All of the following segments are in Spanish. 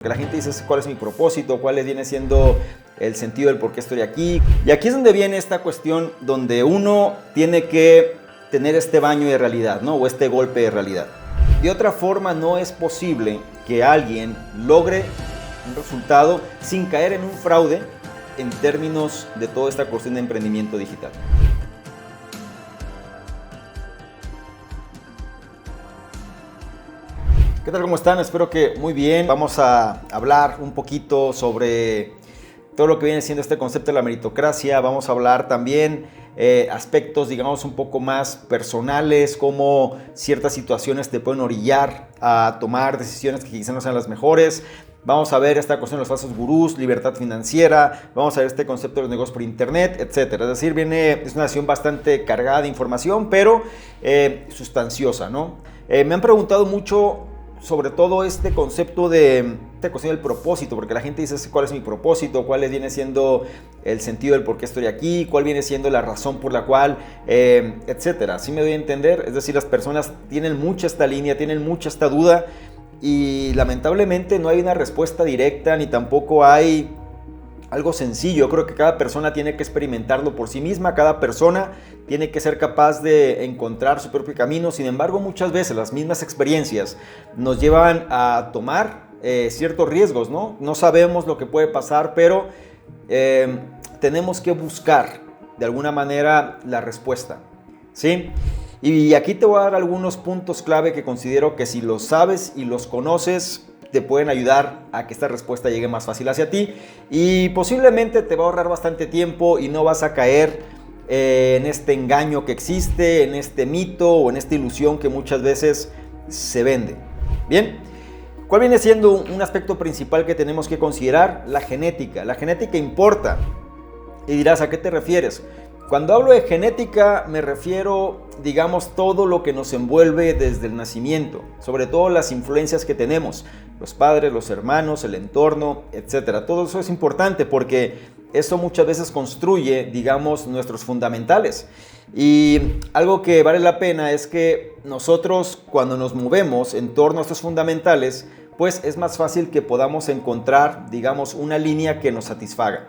Que la gente dice cuál es mi propósito, cuál viene siendo el sentido del por qué estoy aquí. Y aquí es donde viene esta cuestión donde uno tiene que tener este baño de realidad, ¿no? O este golpe de realidad. De otra forma no es posible que alguien logre un resultado sin caer en un fraude en términos de toda esta cuestión de emprendimiento digital. ¿Qué tal? ¿Cómo están? Espero que muy bien. Vamos a hablar un poquito sobre todo lo que viene siendo este concepto de la meritocracia. Vamos a hablar también aspectos, digamos, un poco más personales, cómo ciertas situaciones te pueden orillar a tomar decisiones que quizás no sean las mejores. Vamos a ver esta cuestión de los falsos gurús, libertad financiera, vamos a ver este concepto de los negocios por internet, etc. Es decir, es una sesión bastante cargada de información, pero sustanciosa, ¿no? Me han preguntado mucho sobre todo este concepto de esta cuestión del propósito, porque la gente dice cuál es mi propósito, cuál viene siendo el sentido del por qué estoy aquí, cuál viene siendo la razón por la cual, etcétera. ¿Sí me doy a entender? Es decir, las personas tienen mucha esta línea, tienen mucha esta duda y lamentablemente no hay una respuesta directa ni tampoco hay algo sencillo. Yo creo que cada persona tiene que experimentarlo por sí misma, cada persona tiene que ser capaz de encontrar su propio camino. Sin embargo, muchas veces las mismas experiencias nos llevan a tomar ciertos riesgos, ¿no? No sabemos lo que puede pasar, pero tenemos que buscar de alguna manera la respuesta, ¿sí? Y aquí te voy a dar algunos puntos clave que considero que si los sabes y los conoces, te pueden ayudar a que esta respuesta llegue más fácil hacia ti y posiblemente te va a ahorrar bastante tiempo y no vas a caer en este engaño que existe, en este mito o en esta ilusión que muchas veces se vende. Bien, ¿cuál viene siendo un aspecto principal que tenemos que considerar? La genética. La genética importa. Y dirás, ¿a qué te refieres? Cuando hablo de genética me refiero, digamos, todo lo que nos envuelve desde el nacimiento, sobre todo las influencias que tenemos, los padres, los hermanos, el entorno, etc. Todo eso es importante porque eso muchas veces construye, digamos, nuestros fundamentales. Y algo que vale la pena es que nosotros cuando nos movemos en torno a estos fundamentales, pues es más fácil que podamos encontrar, digamos, una línea que nos satisfaga.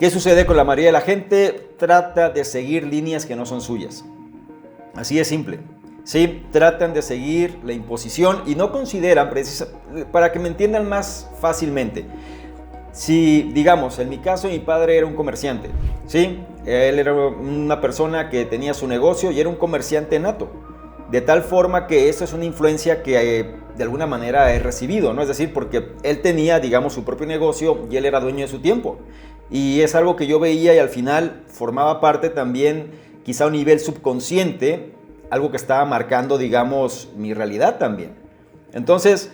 ¿Qué sucede con la mayoría de la gente? Trata de seguir líneas que no son suyas. Así de simple. ¿Sí? Tratan de seguir la imposición y no consideran, para que me entiendan más fácilmente, si, digamos, en mi caso mi padre era un comerciante, ¿sí? Él era una persona que tenía su negocio y era un comerciante nato. De tal forma que eso es una influencia que de alguna manera he recibido, ¿no? Es decir, porque él tenía, digamos, su propio negocio y él era dueño de su tiempo. Y es algo que yo veía y al final formaba parte también, quizá a un nivel subconsciente, algo que estaba marcando, digamos, mi realidad también. Entonces,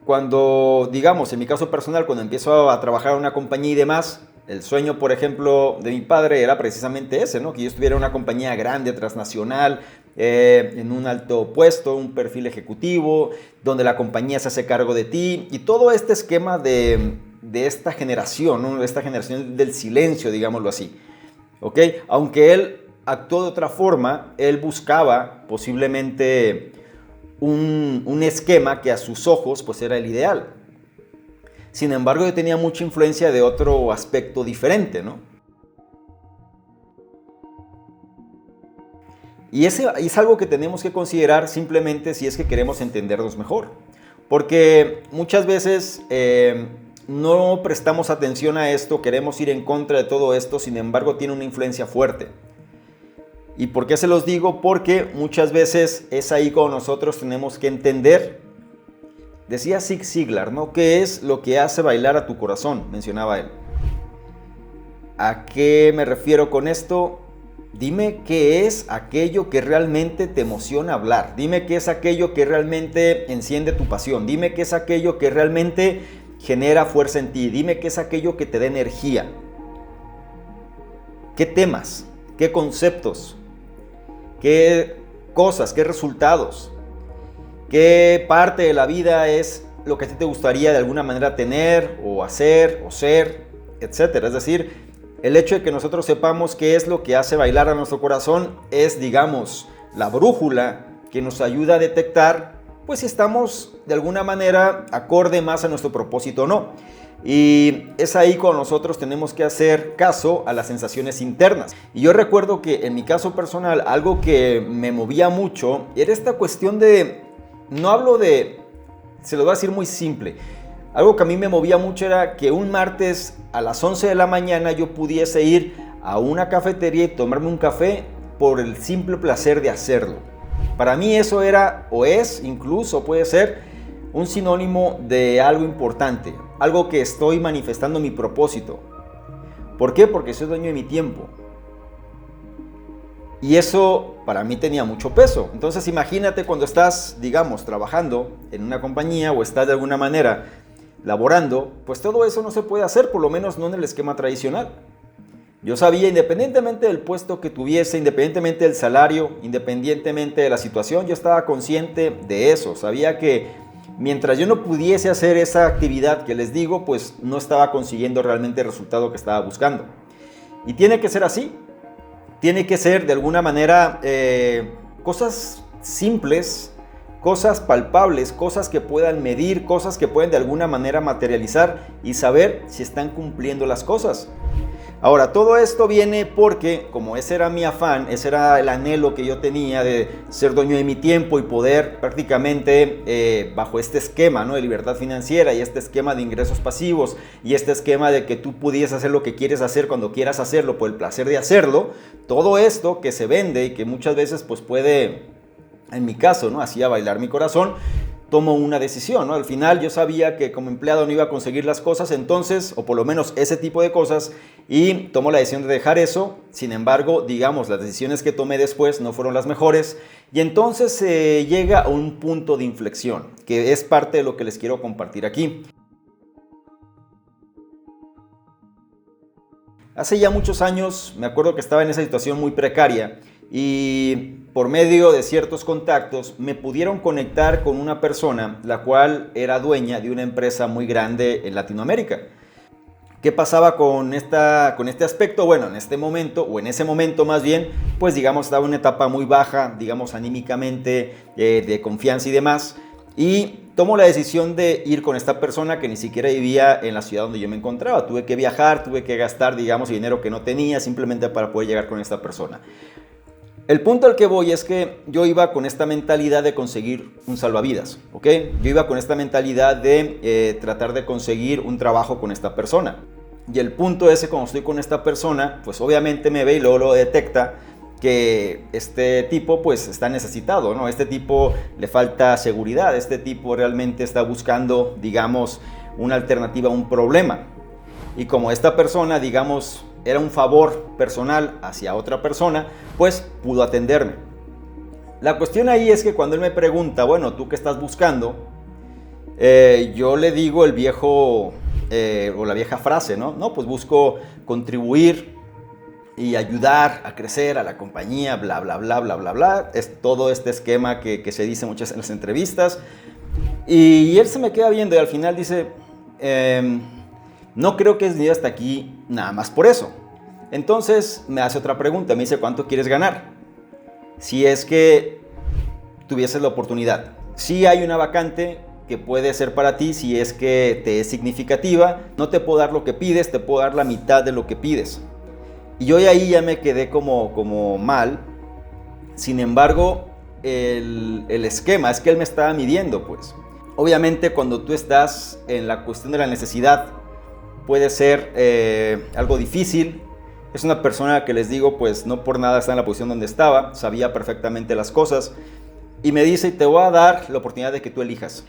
cuando, digamos, en mi caso personal, cuando empiezo a trabajar en una compañía y demás, el sueño, por ejemplo, de mi padre era precisamente ese, ¿no? Que yo estuviera en una compañía grande, transnacional, en un alto puesto, un perfil ejecutivo, donde la compañía se hace cargo de ti y todo este esquema de esta generación, ¿no? Esta generación del silencio, digámoslo así, ¿ok? Aunque él actuó de otra forma, él buscaba posiblemente un esquema que a sus ojos pues era el ideal. Sin embargo, yo tenía mucha influencia de otro aspecto diferente, ¿no? Y es algo que tenemos que considerar simplemente si es que queremos entendernos mejor. Porque muchas veces no prestamos atención a esto, queremos ir en contra de todo esto, sin embargo tiene una influencia fuerte. ¿Y por qué se los digo? Porque muchas veces es ahí cuando nosotros tenemos que entender, decía Zig Ziglar, ¿no? ¿Qué es lo que hace bailar a tu corazón? Mencionaba él. ¿A qué me refiero con esto? Dime qué es aquello que realmente te emociona hablar. Dime qué es aquello que realmente enciende tu pasión. Dime qué es aquello que realmente genera fuerza en ti. Dime qué es aquello que te da energía. ¿Qué temas? ¿Qué conceptos? ¿Qué cosas? ¿Qué resultados? ¿Qué parte de la vida es lo que a ti te gustaría de alguna manera tener o hacer o ser, etcétera? Es decir, el hecho de que nosotros sepamos qué es lo que hace bailar a nuestro corazón es, digamos, la brújula que nos ayuda a detectar pues si estamos de alguna manera acorde más a nuestro propósito o no. Y es ahí cuando nosotros tenemos que hacer caso a las sensaciones internas. Y yo recuerdo que en mi caso personal, algo que me movía mucho era esta cuestión de, no hablo de, se lo voy a decir muy simple, algo que a mí me movía mucho era que un martes a las 11 de la mañana yo pudiese ir a una cafetería y tomarme un café por el simple placer de hacerlo. Para mí eso era, o es, incluso puede ser, un sinónimo de algo importante, algo que estoy manifestando mi propósito. ¿Por qué? Porque soy dueño de mi tiempo. Y eso para mí tenía mucho peso. Entonces imagínate cuando estás, digamos, trabajando en una compañía o estás de alguna manera laborando, pues todo eso no se puede hacer, por lo menos no en el esquema tradicional. Yo sabía, independientemente del puesto que tuviese, independientemente del salario, independientemente de la situación, yo estaba consciente de eso. Sabía que mientras yo no pudiese hacer esa actividad que les digo, pues no estaba consiguiendo realmente el resultado que estaba buscando. Y tiene que ser así. Tiene que ser de alguna manera cosas simples, cosas palpables, cosas que puedan medir, cosas que pueden de alguna manera materializar y saber si están cumpliendo las cosas. Ahora, todo esto viene porque, como ese era mi afán, ese era el anhelo que yo tenía de ser dueño de mi tiempo y poder prácticamente bajo este esquema, ¿no?, de libertad financiera y este esquema de ingresos pasivos y este esquema de que tú pudieras hacer lo que quieres hacer cuando quieras hacerlo por el placer de hacerlo, todo esto que se vende y que muchas veces pues puede, en mi caso, ¿no?, hacía bailar mi corazón, tomo una decisión, ¿no? Al final yo sabía que como empleado no iba a conseguir las cosas, entonces, o por lo menos ese tipo de cosas, y tomo la decisión de dejar eso. Sin embargo, digamos, las decisiones que tomé después no fueron las mejores, y entonces se llega a un punto de inflexión, que es parte de lo que les quiero compartir aquí. Hace ya muchos años, me acuerdo que estaba en esa situación muy precaria, y por medio de ciertos contactos me pudieron conectar con una persona la cual era dueña de una empresa muy grande en Latinoamérica. ¿Qué pasaba con este aspecto? Bueno, en este momento, o en ese momento más bien, pues digamos estaba en una etapa muy baja, digamos anímicamente, de confianza y demás, y tomo la decisión de ir con esta persona que ni siquiera vivía en la ciudad donde yo me encontraba. Tuve que viajar, tuve que gastar, digamos, dinero que no tenía simplemente para poder llegar con esta persona. El punto al que voy es que yo iba con esta mentalidad de conseguir un salvavidas, ¿ok? Yo iba con esta mentalidad de tratar de conseguir un trabajo con esta persona. Y el punto es que cuando estoy con esta persona, pues obviamente me ve y luego lo detecta que este tipo pues está necesitado, ¿no? Este tipo le falta seguridad, este tipo realmente está buscando, digamos, una alternativa a un problema. Y como esta persona, digamos, era un favor personal hacia otra persona, pues pudo atenderme. La cuestión ahí es que cuando él me pregunta, bueno, ¿tú qué estás buscando? Yo le digo el viejo, o la vieja frase, ¿no? No, pues busco contribuir y ayudar a crecer a la compañía, bla, bla, bla, bla, bla, bla. Es todo este esquema que se dice muchas en las entrevistas. Y él se me queda viendo y al final dice, no creo que es venido hasta aquí nada más por eso. Entonces me hace otra pregunta, me dice, ¿cuánto quieres ganar? Si es que tuvieses la oportunidad. Sí hay una vacante que puede ser para ti si es que te es significativa. No te puedo dar lo que pides, te puedo dar la mitad de lo que pides. Y yo ahí ya me quedé como mal. Sin embargo, el esquema es que él me estaba midiendo, pues. Obviamente cuando tú estás en la cuestión de la necesidad, puede ser algo difícil. Es una persona que les digo, pues no por nada está en la posición donde estaba, sabía perfectamente las cosas. Y me dice, te voy a dar la oportunidad de que tú elijas.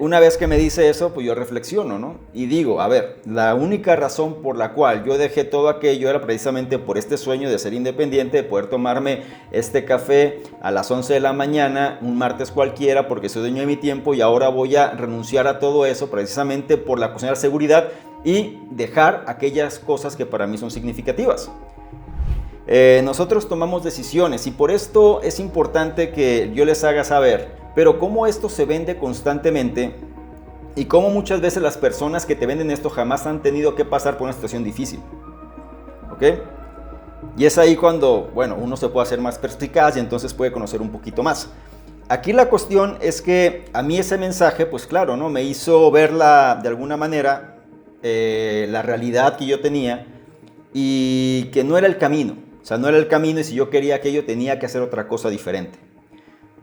Una vez que me dice eso, pues yo reflexiono, ¿no? Y digo, a ver, la única razón por la cual yo dejé todo aquello era precisamente por este sueño de ser independiente, de poder tomarme este café a las 11 de la mañana, un martes cualquiera, porque soy dueño de mi tiempo y ahora voy a renunciar a todo eso precisamente por la cuestión de la seguridad y dejar aquellas cosas que para mí son significativas. Nosotros tomamos decisiones y por esto es importante que yo les haga saber, pero cómo esto se vende constantemente y cómo muchas veces las personas que te venden esto jamás han tenido que pasar por una situación difícil, ¿ok? Y es ahí cuando, bueno, uno se puede hacer más perspicaz y entonces puede conocer un poquito más. aquí la cuestión es que a mí ese mensaje, pues claro, ¿no? Me hizo verla de alguna manera, la realidad que yo tenía y que no era el camino. O sea, no era el camino y si yo quería aquello tenía que hacer otra cosa diferente.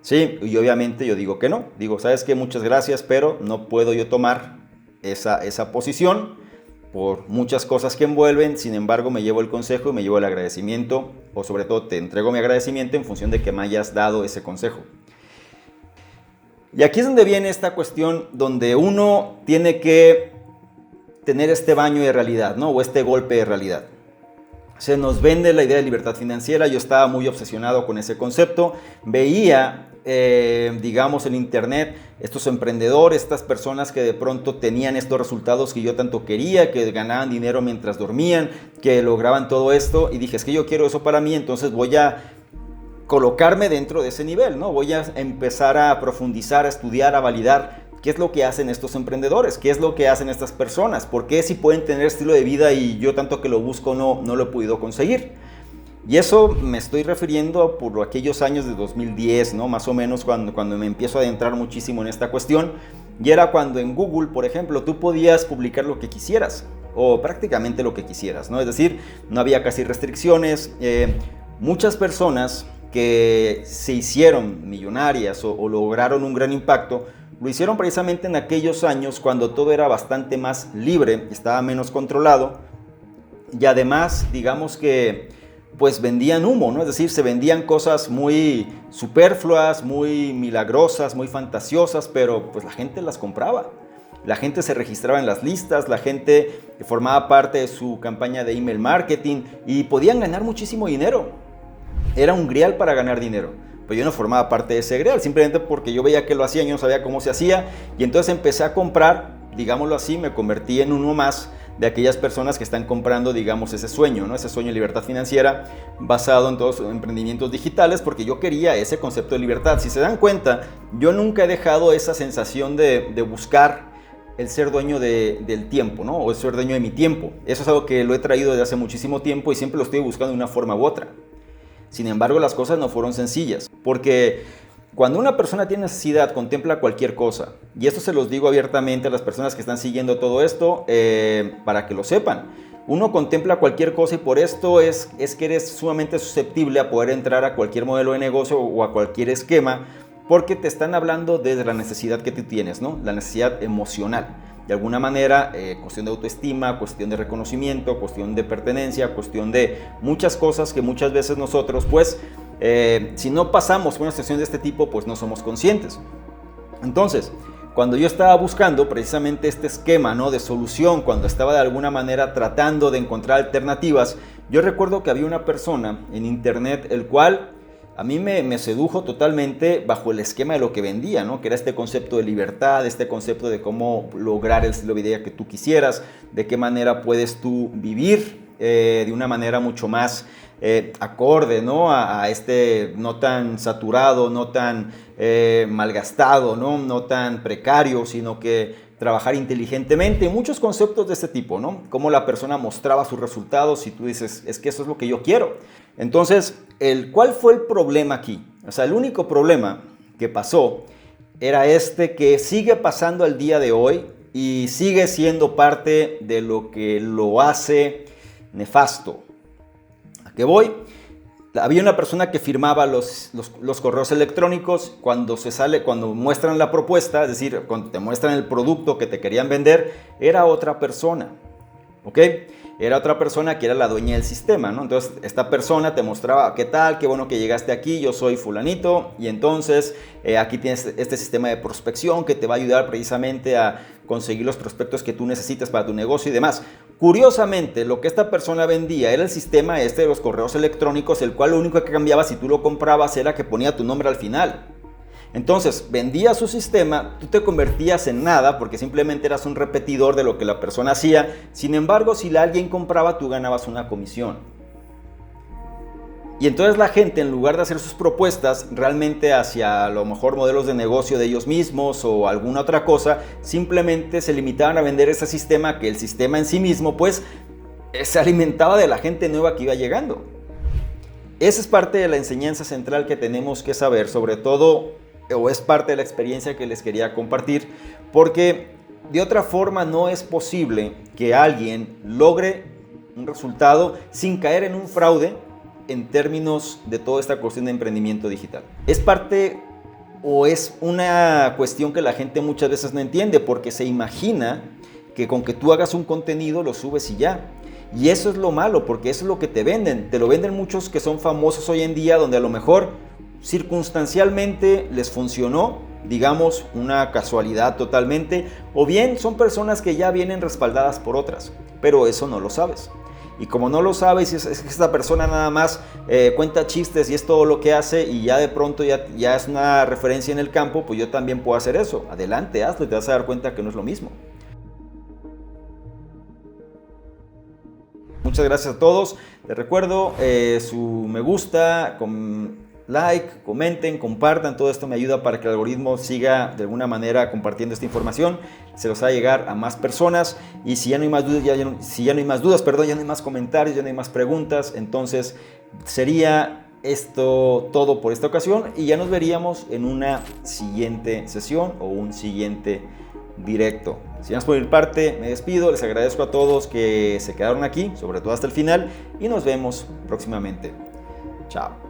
Sí, y obviamente yo digo que no. Digo, ¿sabes qué? Muchas gracias, pero no puedo yo tomar esa posición por muchas cosas que envuelven. Sin embargo, me llevo el consejo y me llevo el agradecimiento, o sobre todo te entrego mi agradecimiento en función de que me hayas dado ese consejo. Y aquí es donde viene esta cuestión donde uno tiene que tener este baño de realidad, ¿no? O este golpe de realidad. Se nos vende la idea de libertad financiera. Yo estaba muy obsesionado con ese concepto. Veía, digamos, en internet estos emprendedores, estas personas que de pronto tenían estos resultados que yo tanto quería, que ganaban dinero mientras dormían, que lograban todo esto. Y dije, es que yo quiero eso para mí, entonces voy a colocarme dentro de ese nivel, ¿no? Voy a empezar a profundizar, a estudiar, a validar qué es lo que hacen estos emprendedores, qué es lo que hacen estas personas, por qué si pueden tener estilo de vida y yo tanto que lo busco no lo he podido conseguir. Y eso me estoy refiriendo por aquellos años de 2010, ¿no? Más o menos cuando me empiezo a adentrar muchísimo en esta cuestión. Y era cuando en Google, por ejemplo, tú podías publicar lo que quisieras o prácticamente lo que quisieras, ¿no? Es decir, no había casi restricciones. Muchas personas que se hicieron millonarias o lograron un gran impacto, lo hicieron precisamente en aquellos años cuando todo era bastante más libre, estaba menos controlado y además, digamos que pues vendían humo, ¿no? Es decir, se vendían cosas muy superfluas, muy milagrosas, muy fantasiosas, pero pues la gente las compraba. La gente se registraba en las listas, la gente formaba parte de su campaña de email marketing y podían ganar muchísimo dinero. Era un grial para ganar dinero, pero yo no formaba parte de ese grial, simplemente porque yo veía que lo hacían, yo no sabía cómo se hacía y entonces empecé a comprar, digámoslo así, me convertí en uno más de aquellas personas que están comprando, digamos, ese sueño, ¿no? Ese sueño de libertad financiera basado en todos los emprendimientos digitales, porque yo quería ese concepto de libertad. Si se dan cuenta, yo nunca he dejado esa sensación de buscar el ser dueño del tiempo, ¿no? O el ser dueño de mi tiempo. Eso es algo que lo he traído desde hace muchísimo tiempo y siempre lo estoy buscando de una forma u otra. Sin embargo, las cosas no fueron sencillas, porque cuando una persona tiene necesidad, contempla cualquier cosa, y esto se los digo abiertamente a las personas que están siguiendo todo esto, para que lo sepan. Uno contempla cualquier cosa y por esto es que eres sumamente susceptible a poder entrar a cualquier modelo de negocio o a cualquier esquema, porque te están hablando desde la necesidad que tú tienes, ¿no? La necesidad emocional. De alguna manera, cuestión de autoestima, cuestión de reconocimiento, cuestión de pertenencia, cuestión de muchas cosas que muchas veces nosotros, pues, si no pasamos por una situación de este tipo, pues no somos conscientes. Entonces, cuando yo estaba buscando precisamente este esquema, ¿no? De solución, cuando estaba de alguna manera tratando de encontrar alternativas, yo recuerdo que había una persona en internet, el cual a mí me sedujo totalmente bajo el esquema de lo que vendía, ¿no? Que era este concepto de libertad, este concepto de cómo lograr el estilo de vida que tú quisieras, de qué manera puedes tú vivir de una manera mucho más acorde, ¿no? A este no tan saturado, no tan malgastado, no tan precario, sino que trabajar inteligentemente, muchos conceptos de este tipo, ¿no? Cómo la persona mostraba sus resultados y tú dices, es que eso es lo que yo quiero. Entonces, ¿cuál fue el problema aquí? O sea, el único problema que pasó era este que sigue pasando al día de hoy y sigue siendo parte de lo que lo hace nefasto. ¿A qué voy? Había una persona que firmaba los correos electrónicos cuando muestran la propuesta, es decir, cuando te muestran el producto que te querían vender, era otra persona, ¿ok? Era otra persona que era la dueña del sistema, ¿no? Entonces, esta persona te mostraba, ¿qué tal? Qué bueno que llegaste aquí, yo soy fulanito, y entonces aquí tienes este sistema de prospección que te va a ayudar precisamente a conseguir los prospectos que tú necesitas para tu negocio y demás. Curiosamente, lo que esta persona vendía era el sistema de los correos electrónicos, el cual lo único que cambiaba si tú lo comprabas era que ponía tu nombre al final. Entonces, vendía su sistema, tú te convertías en nada porque simplemente eras un repetidor de lo que la persona hacía. Sin embargo, si alguien compraba, tú ganabas una comisión. Y entonces la gente, en lugar de hacer sus propuestas realmente hacia a lo mejor modelos de negocio de ellos mismos o alguna otra cosa, simplemente se limitaban a vender ese sistema, que el sistema en sí mismo pues se alimentaba de la gente nueva que iba llegando. Esa es parte de la enseñanza central que tenemos que saber, sobre todo o es parte de la experiencia que les quería compartir, porque de otra forma no es posible que alguien logre un resultado sin caer en un fraude en términos de toda esta cuestión de emprendimiento digital. Es parte o es una cuestión que la gente muchas veces no entiende, porque se imagina que con que tú hagas un contenido lo subes y ya. Y eso es lo malo, porque eso es lo que te venden. Te lo venden muchos que son famosos hoy en día, donde a lo mejor circunstancialmente les funcionó, digamos una casualidad totalmente, o bien son personas que ya vienen respaldadas por otras, pero eso no lo sabes. Y como no lo sabes, es que esta persona nada más cuenta chistes y es todo lo que hace, y ya de pronto ya es una referencia en el campo, pues yo también puedo hacer eso. Adelante, hazlo y te vas a dar cuenta que no es lo mismo. Muchas gracias a todos. Les recuerdo su me gusta, like, comenten, compartan. Todo esto me ayuda para que el algoritmo siga de alguna manera compartiendo esta información. Se los va a llegar a más personas. Y si ya no hay más dudas, ya no hay más comentarios, ya no hay más preguntas, entonces sería esto todo por esta ocasión. Y ya nos veríamos en una siguiente sesión o un siguiente directo. Sin más por mi parte, me despido. Les agradezco a todos que se quedaron aquí, sobre todo hasta el final, y nos vemos próximamente. Chao.